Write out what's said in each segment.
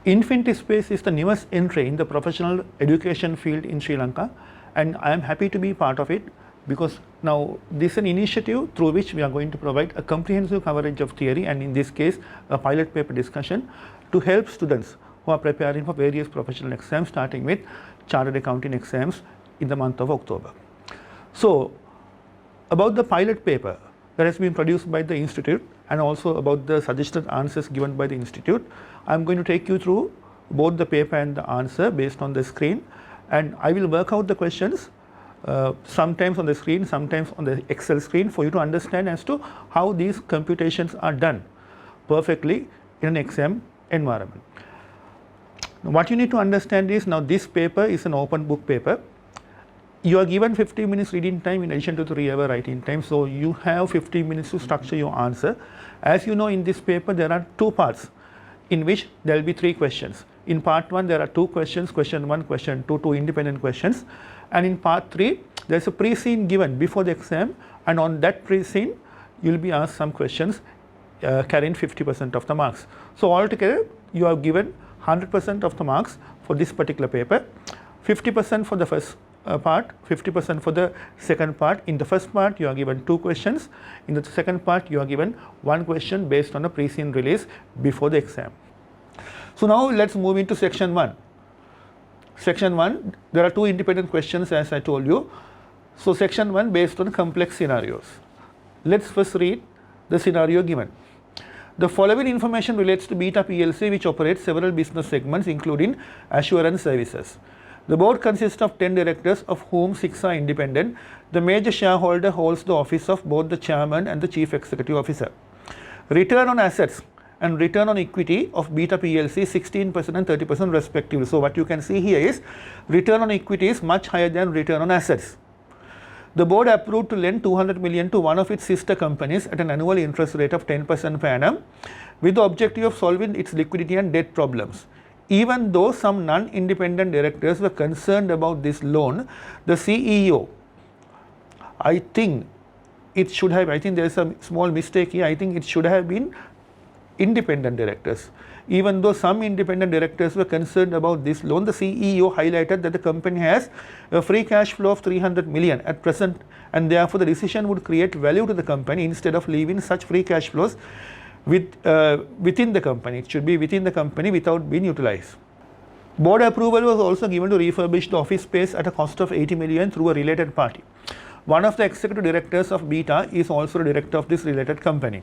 Infinity Space is the newest entry in the professional education field in Sri Lanka, and I am happy to be part of it because now this is an initiative through which we are going to provide a comprehensive coverage of theory, and in this case a pilot paper discussion to help students who are preparing for various professional exams, starting with chartered accounting exams in the month of October. So about the pilot paper that has been produced by the institute and also about the suggested answers given by the institute, I am going to take you through both the paper and the answer based on the screen, and I will work out the questions sometimes on the screen, sometimes on the Excel screen, for you to understand as to how these computations are done perfectly in an exam environment. Now, what you need to understand is, now this paper is an open book paper. You are given 50 minutes reading time in addition to 3 hour writing time, so you have 50 minutes to structure your answer. As you know, in this paper there are 2 parts in which there will be 3 questions. In part 1 there are 2 questions, question 1, question 2, 2 independent questions, and in part 3 there is a pre-scene given before the exam, and on that pre-scene you will be asked some questions carrying 50% of the marks. So altogether you are given 100% of the marks for this particular paper, 50% for the first part, 50% for the second part. In the first part you are given 2 questions, in the second part you are given 1 question based on a pre-scene release before the exam. So now let us move into section 1. Section 1, there are 2 independent questions as I told you. So section 1 based on complex scenarios. Let us first read the scenario given. The following information relates to Beta PLC, which operates several business segments including assurance services. The board consists of 10 directors, of whom 6 are independent. The major shareholder holds the office of both the chairman and the chief executive officer. Return on assets and return on equity of Beta PLC 16% and 30% respectively. So what you can see here is return on equity is much higher than return on assets. The board approved to lend 200 million to one of its sister companies at an annual interest rate of 10% per annum with the objective of solving its liquidity and debt problems. Even though some non-independent directors were concerned about this loan, the CEO, I think there is a small mistake here, I think it should have been independent directors. Even though some independent directors were concerned about this loan, the CEO highlighted that the company has a free cash flow of 300 million at present, and therefore the decision would create value to the company instead of leaving such free cash flows within the company. It should be within the company without being utilized. Board approval was also given to refurbish the office space at a cost of 80 million through a related party. One of the executive directors of Beta is also a director of this related company.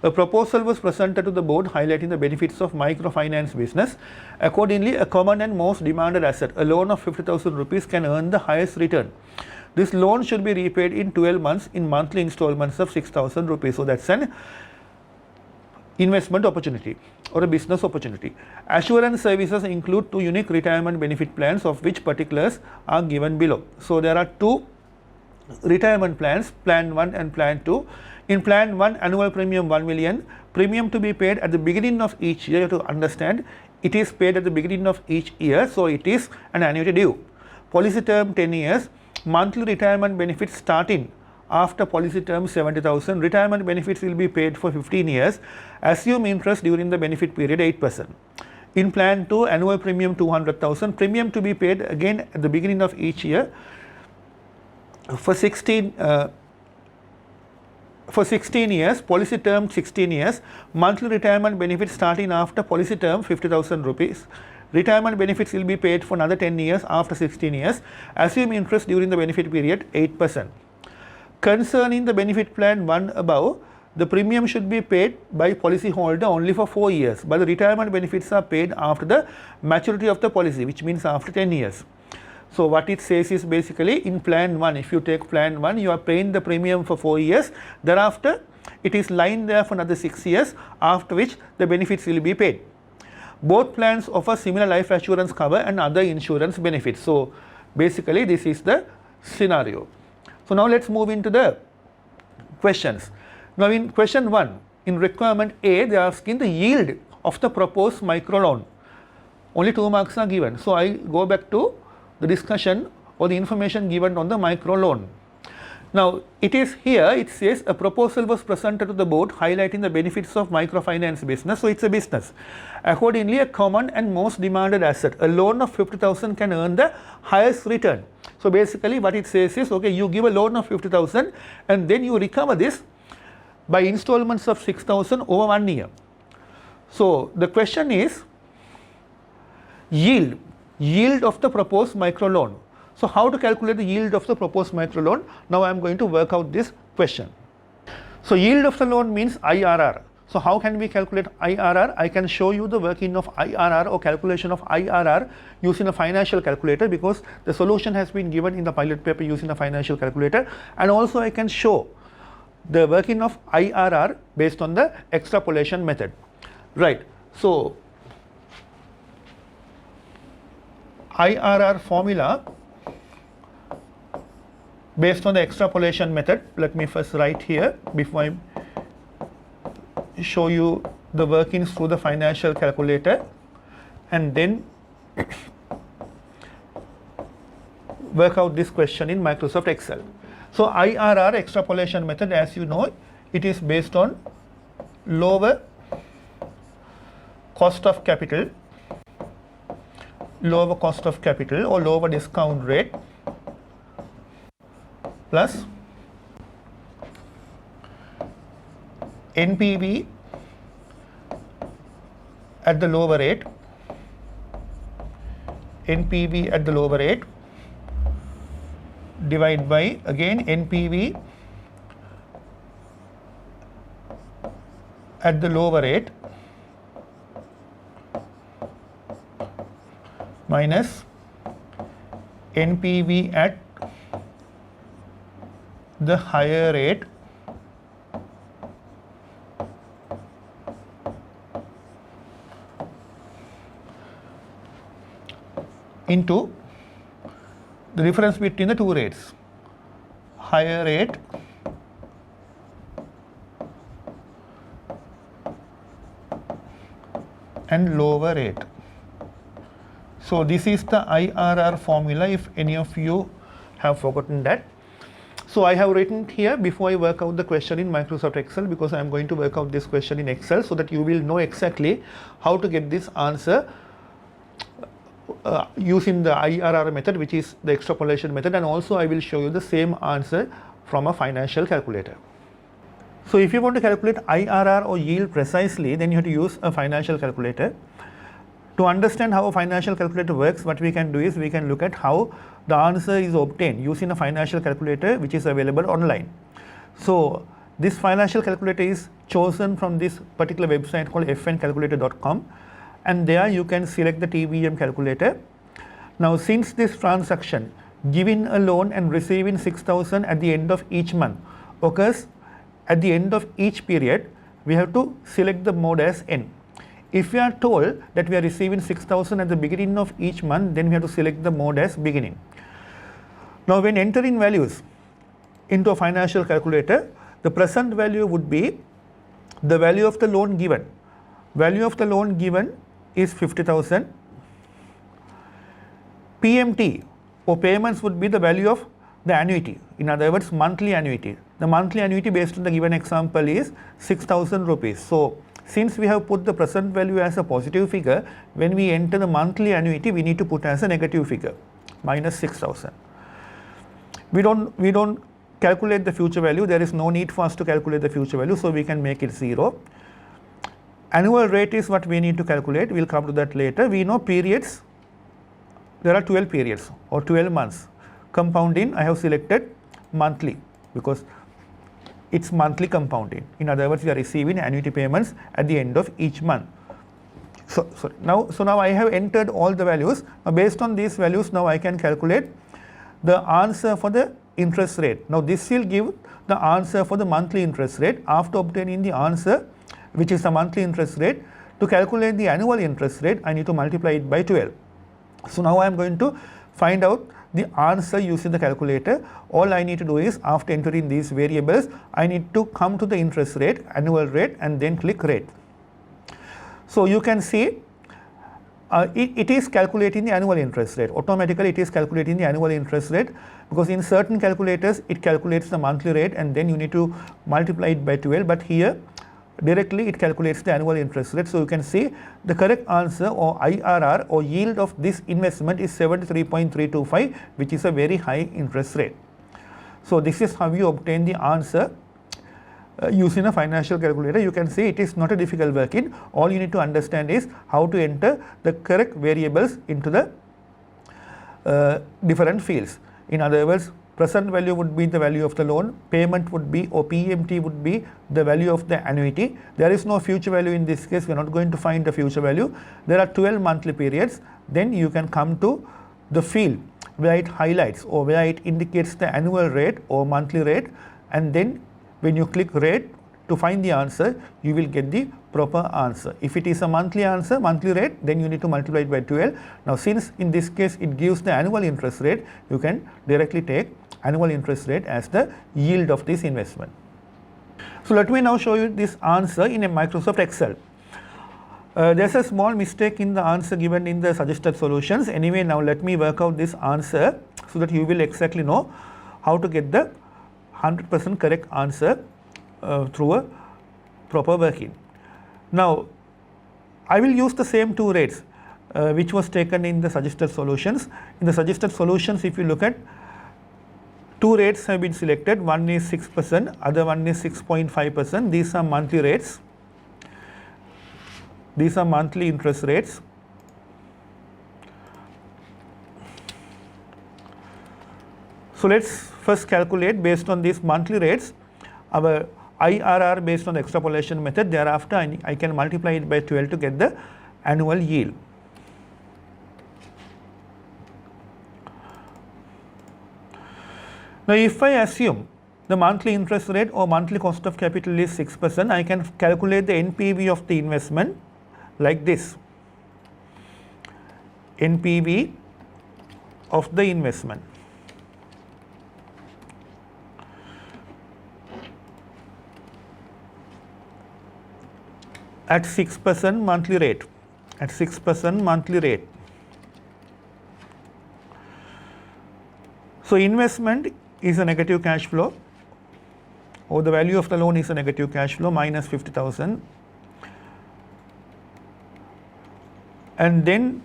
A proposal was presented to the board highlighting the benefits of microfinance business. Accordingly, a common and most demanded asset, a loan of 50,000 rupees, can earn the highest return. This loan should be repaid in 12 months in monthly installments of 6,000 rupees. So that's an investment opportunity or a business opportunity. Assurance services include 2 unique retirement benefit plans, of which particulars are given below. So there are 2 retirement plans, plan 1 and plan 2. In plan 1, annual premium 1 million, premium to be paid at the beginning of each year. You have to understand, it is paid at the beginning of each year, so it is an annuity due. Policy term 10 years, monthly retirement benefits starting after policy term 70,000. Retirement benefits will be paid for 15 years. Assume interest during the benefit period 8%. In plan 2, annual premium 200,000, premium to be paid again at the beginning of each year for 16 years, policy term 16 years, monthly retirement benefits starting after policy term 50,000 rupees. Retirement benefits will be paid for another 10 years after 16 years. Assume interest during the benefit period 8%. Concerning the benefit plan 1 above, the premium should be paid by policy holder only for 4 years, but the retirement benefits are paid after the maturity of the policy, which means after 10 years. So what it says is basically in plan 1, if you take plan 1, you are paying the premium for 4 years, thereafter it is lying there for another 6 years, after which the benefits will be paid. Both plans offer similar life assurance cover and other insurance benefits. So basically this is the scenario. So now let us move into the questions. Now in question 1, in requirement A, they are asking the yield of the proposed micro loan. Only 2 marks are given. So I go back to the discussion or the information given on the micro loan. Now it is here, it says a proposal was presented to the board highlighting the benefits of microfinance business. So it's a business. Accordingly, a common and most demanded asset, a loan of 50,000 can earn the highest return. So basically what it says is, okay, you give a loan of 50,000 and then you recover this by installments of 6,000 over 1 year. So the question is yield of the proposed micro loan. So how to calculate the yield of the proposed micro loan? Now I am going to work out this question. So yield of the loan means IRR. So how can we calculate IRR? I can show you the working of IRR or calculation of IRR using a financial calculator, because the solution has been given in the pilot paper using a financial calculator, and also I can show the working of IRR based on the extrapolation method. Right. So IRR formula based on the extrapolation method. Let me first write here before I show you the workings through the financial calculator, and then work out this question in Microsoft Excel. So IRR extrapolation method, as you know, it is based on lower cost of capital or lower discount rate plus NPV at the lower rate, divide by again NPV at the lower rate minus NPV at the higher rate into the difference between the two rates, higher rate and lower rate. So this is the IRR formula, if any of you have forgotten that. So I have written here before I work out the question in Microsoft Excel, because I am going to work out this question in Excel so that you will know exactly how to get this answer using the IRR method, which is the extrapolation method, and also I will show you the same answer from a financial calculator. So if you want to calculate IRR or yield precisely, then you have to use a financial calculator. To understand how a financial calculator works, what we can do is we can look at how the answer is obtained using a financial calculator which is available online. So this financial calculator is chosen from this particular website called fncalculator.com, and there you can select the TVM calculator. Now since this transaction, giving a loan and receiving 6,000 at the end of each month, occurs at the end of each period, we have to select the mode as N. If we are told that we are receiving 6,000 at the beginning of each month, then we have to select the mode as beginning. Now when entering values into a financial calculator, the present value would be the value of the loan given. Value of the loan given is 50,000. PMT or payments would be the value of the annuity, in other words monthly annuity. The monthly annuity based on the given example is 6,000 rupees. So since we have put the present value as a positive figure, when we enter the monthly annuity we need to put as a negative figure, minus 6,000. We don't calculate the future value. There is no need for us to calculate the future value, so we can make it 0. Annual rate is what we need to calculate. We'll come to that later. We know periods. There are 12 periods or 12 months. Compounding, I have selected monthly because it's monthly compounding. In other words, we are receiving annuity payments at the end of each month. So now I have entered all the values. Now based on these values, now I can calculate the answer for the interest rate. Now this will give the answer for the monthly interest rate. After obtaining the answer, which is the monthly interest rate, to calculate the annual interest rate, I need to multiply it by 12. So now I am going to find out the answer using the calculator. All I need to do is, after entering these variables, I need to come to the interest rate, annual rate, and then click rate. So you can see it is calculating the annual interest rate. Automatically it is calculating the annual interest rate, because in certain calculators it calculates the monthly rate and then you need to multiply it by 12, but here directly it calculates the annual interest rate. So you can see the correct answer, or IRR, or yield of this investment, is 73.325, which is a very high interest rate. So this is how you obtain the answer using a financial calculator. You can see it is not a difficult working. All you need to understand is how to enter the correct variables into the different fields. In other words, present value would be the value of the loan, payment would be, or PMT would be, the value of the annuity. There is no future value in this case. We are not going to find the future value. There are 12 monthly periods. Then you can come to the field where it highlights or where it indicates the annual rate or monthly rate, and then when you click rate to find the answer, you will get the proper answer. If it is a monthly answer, monthly rate, then you need to multiply it by 12. Now since in this case it gives the annual interest rate, you can directly take annual interest rate as the yield of this investment. So let me now show you this answer in a Microsoft Excel. There's a small mistake in the answer given in the suggested solutions. Anyway, now let me work out this answer so that you will exactly know how to get the 100% correct answer through a proper working. Now I will use the same two rates which was taken in the suggested solutions. In the suggested solutions, if you look at, two rates have been selected. One is 6%, other one is 6.5%. These are monthly rates. These are monthly interest rates. So let's first calculate based on these monthly rates our IRR based on the extrapolation method. Thereafter I can multiply it by 12 to get the annual yield. Now if I assume the monthly interest rate or monthly cost of capital is 6%, I can calculate the NPV of the investment like this. NPV of the investment. At 6% monthly rate, at 6% monthly rate. So investment is a negative cash flow, or the value of the loan is a negative cash flow, minus 50,000. And then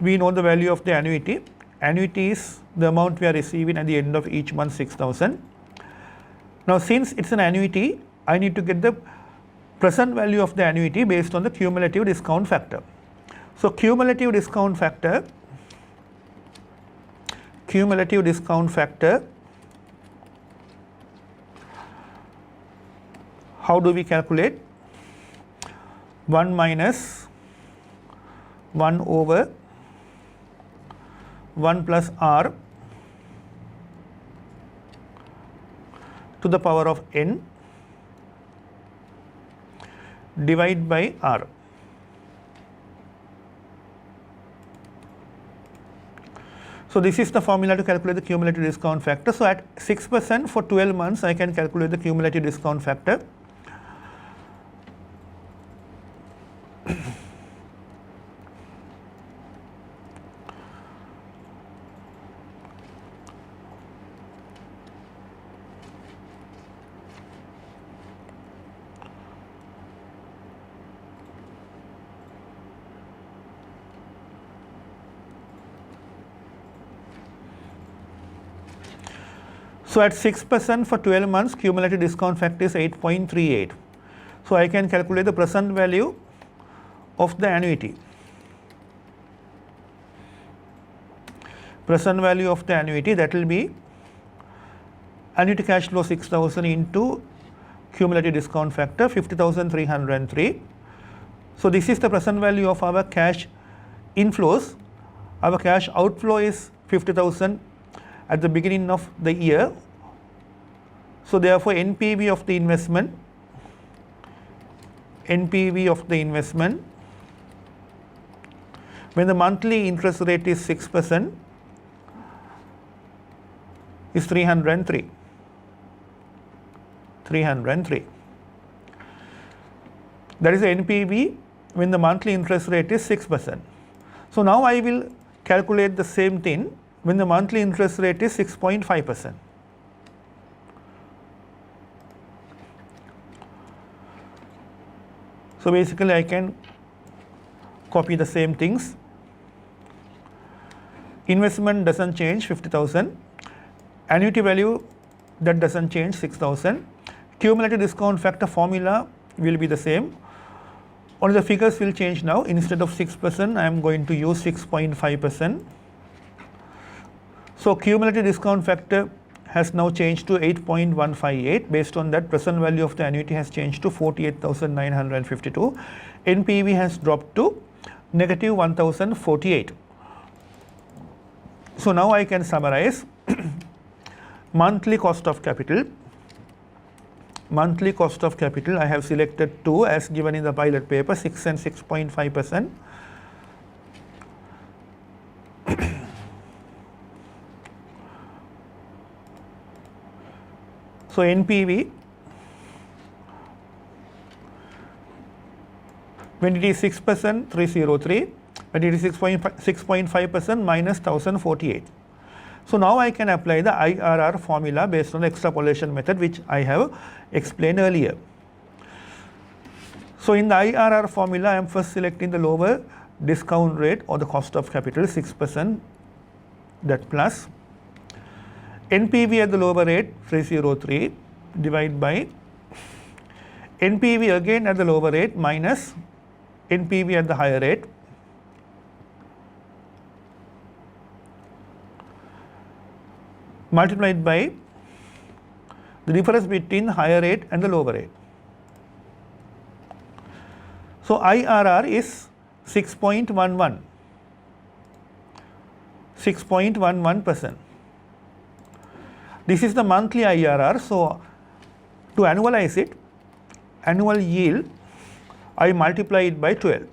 we know the value of the annuity. Annuity is the amount we are receiving at the end of each month, 6,000. Now since it's an annuity, I need to get the present value of the annuity based on the cumulative discount factor. So cumulative discount factor, how do we calculate? 1 minus 1 over 1 plus r to the power of n divide by r. So this is the formula to calculate the cumulative discount factor. So at 6% for 12 months, I can calculate the cumulative discount factor. So at 6% for 12 months, cumulative discount factor is 8.38. So I can calculate the present value of the annuity. Present value of the annuity, that will be annuity cash flow 6,000 into cumulative discount factor 50,303. So this is the present value of our cash inflows. Our cash outflow is 50,000 at the beginning of the year. So therefore NPV of the investment, when the monthly interest rate is 6%, is 303. That is the NPV when the monthly interest rate is 6%. So now I will calculate the same thing when the monthly interest rate is 6.5%. So basically I can copy the same things. Investment doesn't change, 50,000. Annuity value, that doesn't change, 6,000. Cumulative discount factor formula will be the same. Only the figures will change now. Instead of 6%, I am going to use 6.5%. So cumulative discount factor has now changed to 8.158. Based on that, present value of the annuity has changed to 48,952. NPV has dropped to negative 1,048. So now I can summarize. Monthly cost of capital. Monthly cost of capital, I have selected 2 as given in the pilot paper, 6 and 6.5%. So NPV, when it is 6%, 303, when it is 6.5%, minus 1048. So now I can apply the IRR formula based on the extrapolation method which I have explained earlier. So in the IRR formula, I am first selecting the lower discount rate or the cost of capital, 6%, that plus NPV at the lower rate, 303, divided by NPV again at the lower rate minus NPV at the higher rate, multiplied by the difference between the higher rate and the lower rate. So IRR is 6.11, 6.11%. This is the monthly IRR. So to annualize it, annual yield, I multiply it by 12.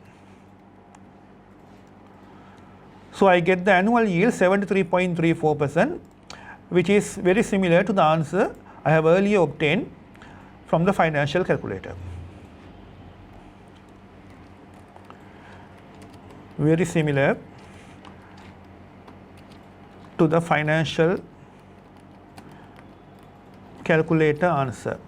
So I get the annual yield 73.34%, which is very similar to the answer I have earlier obtained from the financial calculator. Very similar to the financial calculator answer.